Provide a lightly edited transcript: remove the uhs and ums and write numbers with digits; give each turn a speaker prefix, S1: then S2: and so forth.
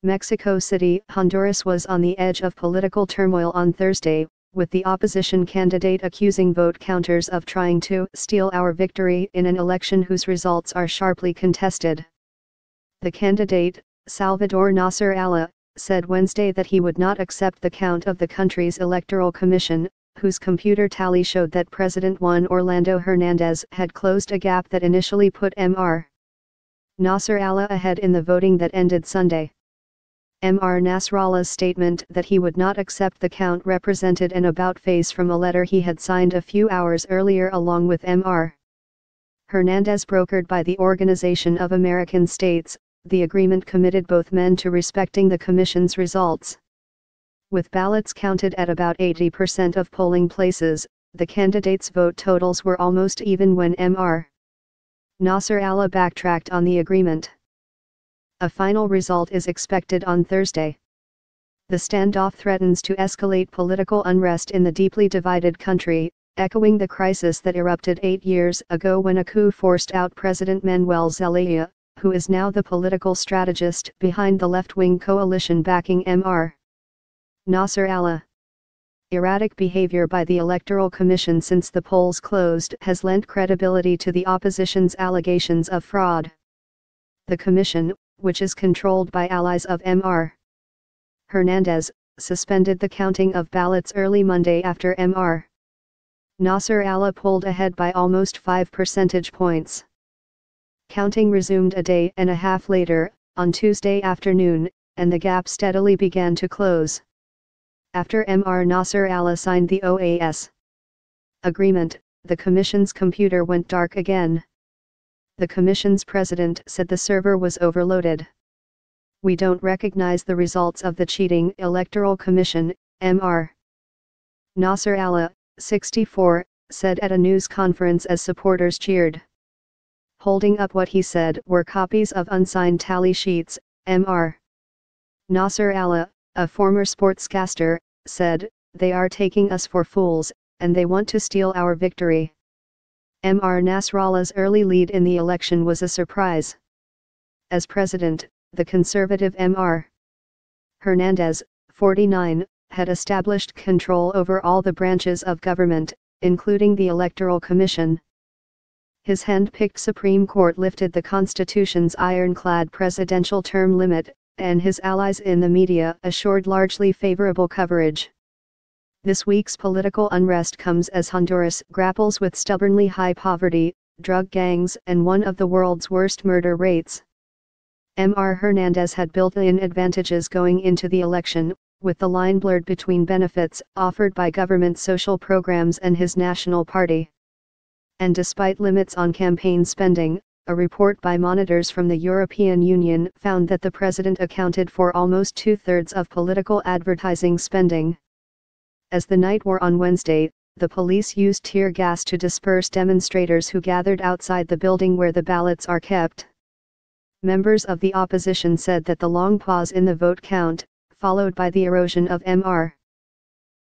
S1: Mexico City, Honduras was on the edge of political turmoil on Thursday, with the opposition candidate accusing vote counters of trying to steal our victory in an election whose results are sharply contested. The candidate, Salvador Nasser Allah, said Wednesday that he would not accept the count of the country's electoral commission, whose computer tally showed that President Juan Orlando Hernández had closed a gap that initially put Mr. Nasser Allah ahead in the voting that ended Sunday. Mr. Nasrallah's statement that he would not accept the count represented an about-face from a letter he had signed a few hours earlier along with Mr. Hernández, brokered by the Organization of American States. The agreement committed both men to respecting the commission's results. With ballots counted at about 80% of polling places, the candidates' vote totals were almost even when Mr. Nasser Allah backtracked on the agreement. A final result is expected on Thursday. The standoff threatens to escalate political unrest in the deeply divided country, echoing the crisis that erupted 8 years ago when a coup forced out President Manuel Zelaya, who is now the political strategist behind the left-wing coalition backing Mr. Nasser Allah. Erratic behavior by the Electoral Commission since the polls closed has lent credibility to the opposition's allegations of fraud. The commission, which is controlled by allies of Mr. Hernández, suspended the counting of ballots early Monday after Mr. Nasser Allah pulled ahead by almost 5 percentage points. Counting resumed a day and a half later, on Tuesday afternoon, and the gap steadily began to close. After Mr. Nasser Allah signed the OAS agreement, the commission's computer went dark again. The commission's president said the server was overloaded. "We don't recognize the results of the cheating Electoral Commission," Mr. Nasser Allah, 64, said at a news conference as supporters cheered. Holding up what he said were copies of unsigned tally sheets, Mr. Nasser Allah, a former sportscaster, said, "They are taking us for fools, and they want to steal our victory." Mr. Nasrallah's early lead in the election was a surprise. As president, the conservative Mr. Hernández, 49, had established control over all the branches of government, including the Electoral Commission. His hand-picked Supreme Court lifted the Constitution's ironclad presidential term limit, and his allies in the media assured largely favorable coverage. This week's political unrest comes as Honduras grapples with stubbornly high poverty, drug gangs, and one of the world's worst murder rates. Mr. Hernández had built-in advantages going into the election, with the line blurred between benefits offered by government social programs and his national party. And despite limits on campaign spending, a report by monitors from the European Union found that the president accounted for almost 2/3 of political advertising spending. As the night wore on Wednesday, the police used tear gas to disperse demonstrators who gathered outside the building where the ballots are kept. Members of the opposition said that the long pause in the vote count, followed by the erosion of Mr.